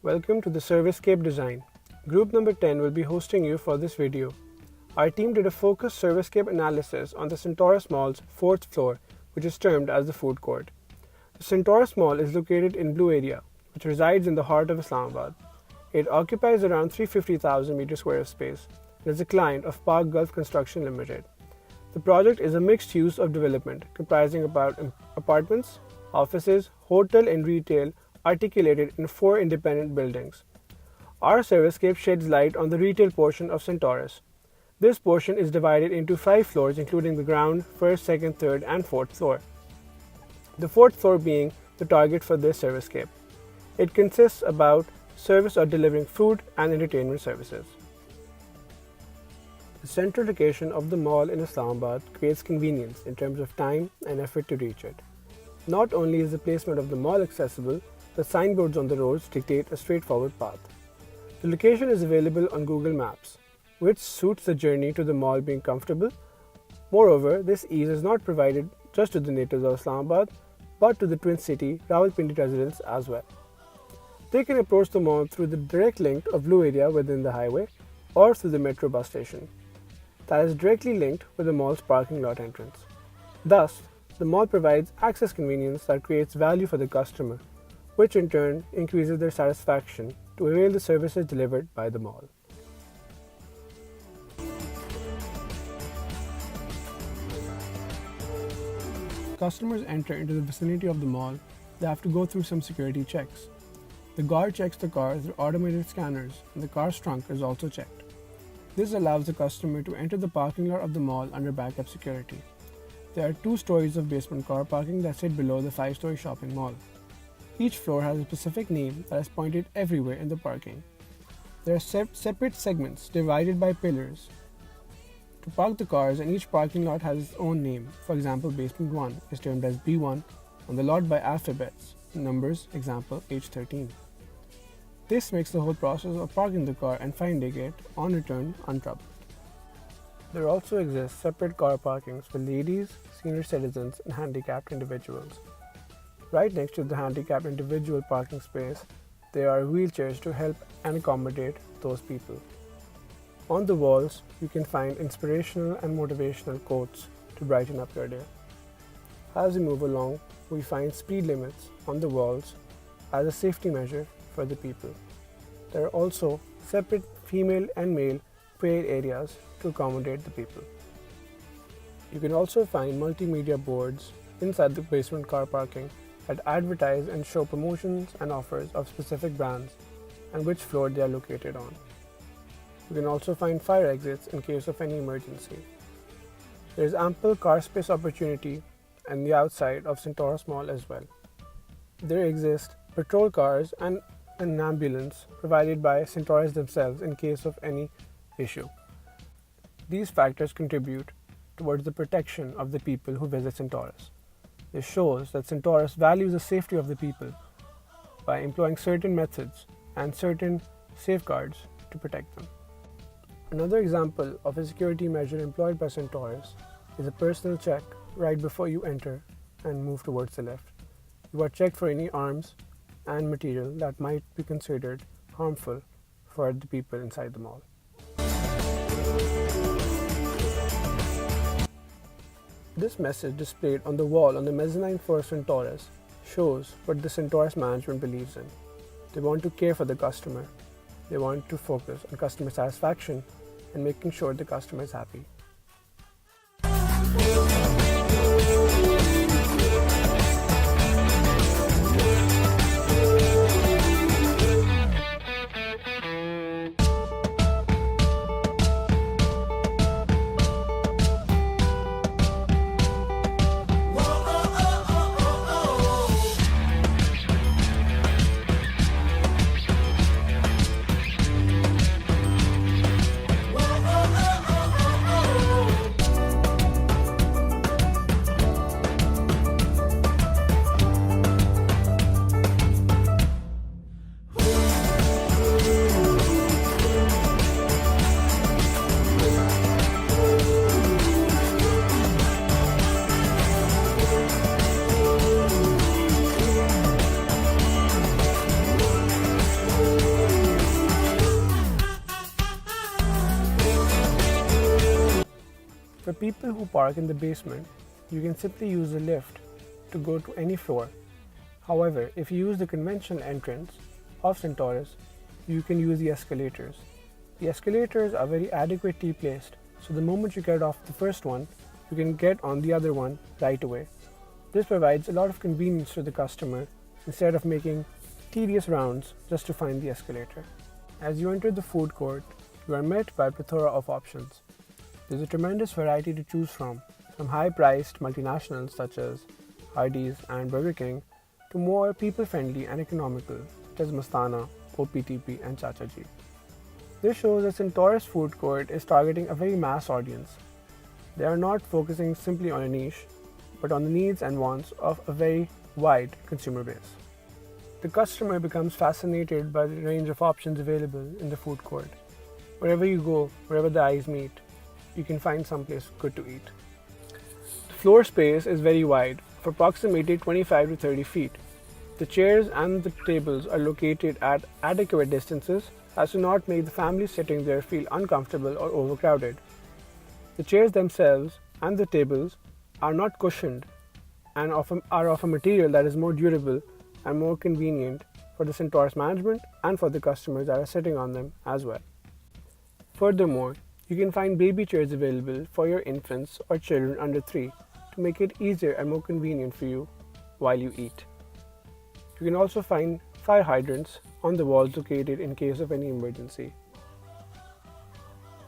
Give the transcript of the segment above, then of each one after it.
Welcome to the Servicescape design. Group number 10 will be hosting you for this video. Our team did a focused Servicescape analysis on the Centaurus Mall's 4th floor, which is termed as the food court. The Centaurus Mall is located in Blue Area, which resides in the heart of Islamabad. It occupies around 350,000 meters square of space and is a client of Park Gulf Construction Limited. The project is a mixed use of development comprising about apartments, offices, hotel and retail articulated in 4 independent buildings. Our Servicescape sheds light on the retail portion of Centaurus. This portion is divided into 5 floors including the ground, 1st, 2nd, 3rd and 4th floor. The 4th floor being the target for this Servicescape. It consists about service or delivering food and entertainment services. The central location of the mall in Islamabad creates convenience in terms of time and effort to reach it. Not only is the placement of the mall accessible, the signboards on the roads dictate a straightforward path. The location is available on Google Maps, which suits the journey to the mall being comfortable. Moreover, this ease is not provided just to the natives of Islamabad, but to the Twin City Rawalpindi residents as well. They can approach the mall through the direct link of Blue Area within the highway or through the metro bus station that is directly linked with the mall's parking lot entrance. Thus, the mall provides access convenience that creates value for the customer, which in turn increases their satisfaction to avail the services delivered by the mall. Customers enter into the vicinity of the mall, they have to go through some security checks. The guard checks the car through automated scanners and the car's trunk is also checked. This allows the customer to enter the parking lot of the mall under backup security. There are 2 stories of basement car parking that sit below the 5-story shopping mall. Each floor has a specific name that is pointed everywhere in the parking. There are separate segments divided by pillars to park the cars, and each parking lot has its own name. For example, basement 1 is termed as B1 on the lot by alphabets, numbers, example H13. This makes the whole process of parking the car and finding it on return untroubled. There also exist separate car parkings for ladies, senior citizens and handicapped individuals. Right next to the handicapped individual parking space, there are wheelchairs to help and accommodate those people. On the walls, you can find inspirational and motivational quotes to brighten up your day. As we move along, we find speed limits on the walls as a safety measure for the people. There are also separate female and male prayer areas to accommodate the people. You can also find multimedia boards inside the basement car parking that advertise and show promotions and offers of specific brands and which floor they are located on. You can also find fire exits in case of any emergency. There is ample car space opportunity on the outside of Centaurus Mall as well. There exist patrol cars and an ambulance provided by Centaurus themselves in case of any issue. These factors contribute towards the protection of the people who visit Centaurus. This shows that Centaurus values the safety of the people by employing certain methods and certain safeguards to protect them. Another example of a security measure employed by Centaurus is a personal check right before you enter and move towards the left. You are checked for any arms and material that might be considered harmful for the people inside the mall. This message displayed on the wall on the mezzanine floor of Centaurus shows what the Centaurus management believes in. They want to care for the customer. They want to focus on customer satisfaction and making sure the customer is happy. For people who park in the basement, you can simply use the lift to go to any floor. However, if you use the conventional entrance of Centaurus, you can use the escalators. The escalators are very adequately placed, so the moment you get off the first one, you can get on the other one right away. This provides a lot of convenience to the customer instead of making tedious rounds just to find the escalator. As you enter the food court, you are met by a plethora of options. There's a tremendous variety to choose from high-priced multinationals such as Hardee's and Burger King to more people-friendly and economical such as Mastana, OPTP and Chachaji. This shows that Centaurus Food Court is targeting a very mass audience. They are not focusing simply on a niche, but on the needs and wants of a very wide consumer base. The customer becomes fascinated by the range of options available in the food court. Wherever you go, wherever the eyes meet, you can find someplace good to eat. The floor space is very wide, of approximately 25 to 30 feet. The chairs and the tables are located at adequate distances as to not make the family sitting there feel uncomfortable or overcrowded. The chairs themselves and the tables are not cushioned and are of a material that is more durable and more convenient for the Centaurus management and for the customers that are sitting on them as well. Furthermore, you can find baby chairs available for your infants or children under 3 to make it easier and more convenient for you while you eat. You can also find fire hydrants on the walls located in case of any emergency.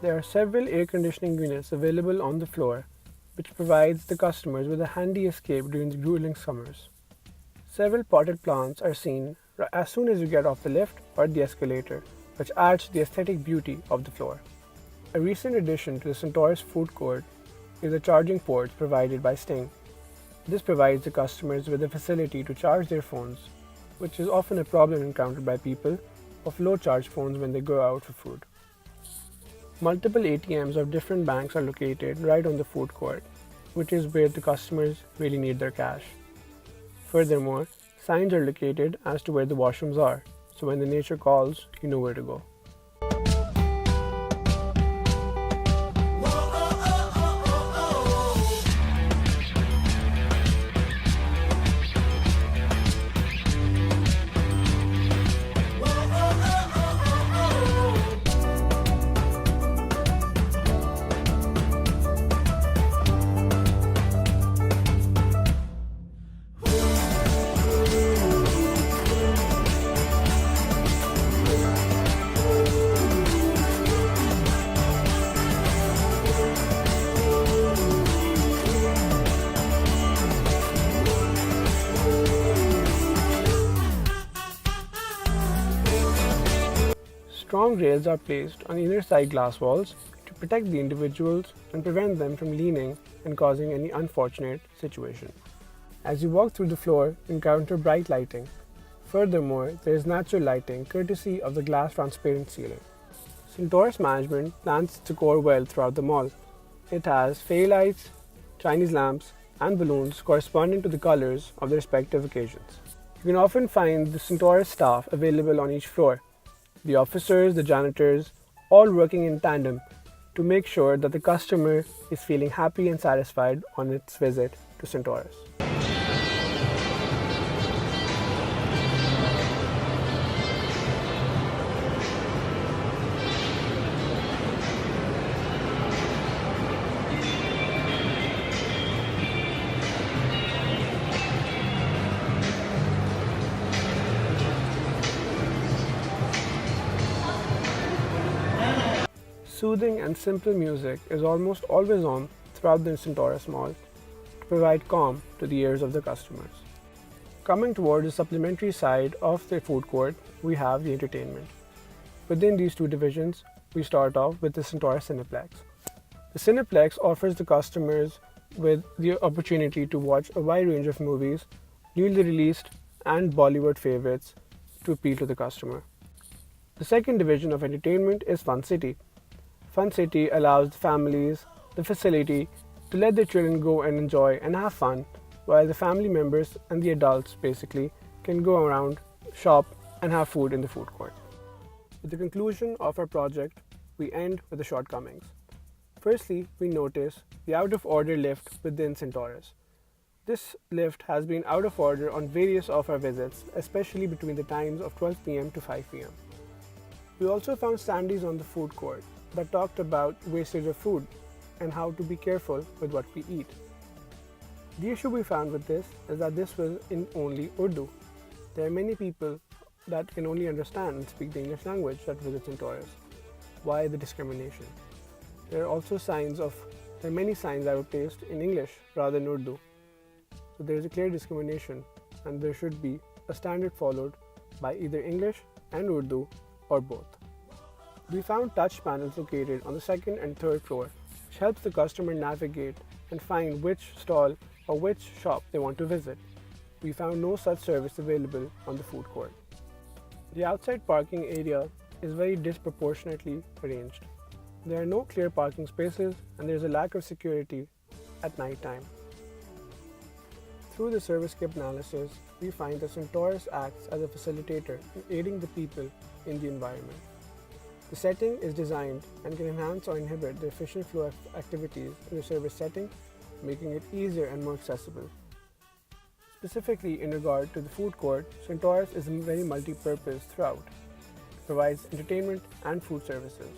There are several air conditioning units available on the floor, which provides the customers with a handy escape during the grueling summers. Several potted plants are seen as soon as you get off the lift or the escalator, which adds to the aesthetic beauty of the floor. A recent addition to the Centaurus food court is the charging ports provided by Sting. This provides the customers with a facility to charge their phones, which is often a problem encountered by people of low-charge phones when they go out for food. Multiple ATMs of different banks are located right on the food court, which is where the customers really need their cash. Furthermore, signs are located as to where the washrooms are, so when the nature calls, you know where to go. Strong rails are placed on inner side glass walls to protect the individuals and prevent them from leaning and causing any unfortunate situation. As you walk through the floor, you encounter bright lighting. Furthermore, there is natural lighting courtesy of the glass transparent ceiling. Centaurus management plans its decor well throughout the mall. It has fairy lights, Chinese lamps, and balloons corresponding to the colors of the respective occasions. You can often find the Centaurus staff available on each floor. The officers, the janitors, all working in tandem to make sure that the customer is feeling happy and satisfied on its visit to Centaurus. Soothing and simple music is almost always on throughout the Centaurus Mall to provide calm to the ears of the customers. Coming toward the supplementary side of the food court, we have the entertainment. Within these two divisions, we start off with the Centaurus Cineplex. The Cineplex offers the customers with the opportunity to watch a wide range of movies, newly released and Bollywood favorites to appeal to the customer. The second division of entertainment is Fun City. Fun City allows the families the facility to let their children go and enjoy and have fun, while the family members and the adults basically can go around, shop, and have food in the food court. With the conclusion of our project, we end with the shortcomings. Firstly, we notice the out of order lift within Centaurus. This lift has been out of order on various of our visits, especially between the times of 12 pm to 5 pm. We also found standees on the food court that talked about wastage of food and how to be careful with what we eat. The issue we found with this is that this was in only Urdu. There are many people that can only understand and speak the English language that visit Centaurus. Why the discrimination? There are many signs I would placed in English rather than Urdu. So there is a clear discrimination and there should be a standard followed by either English and Urdu or both. We found touch panels located on the second and third floor, which helps the customer navigate and find which stall or which shop they want to visit. We found no such service available on the food court. The outside parking area is very disproportionately arranged. There are no clear parking spaces and there is a lack of security at night time. Through the Servicescape analysis, we find that Centaurus acts as a facilitator in aiding the people in the environment. The setting is designed and can enhance or inhibit the efficient flow of activities in the service setting, making it easier and more accessible. Specifically in regard to the food court, Centaurus is very multi-purpose throughout. It provides entertainment and food services.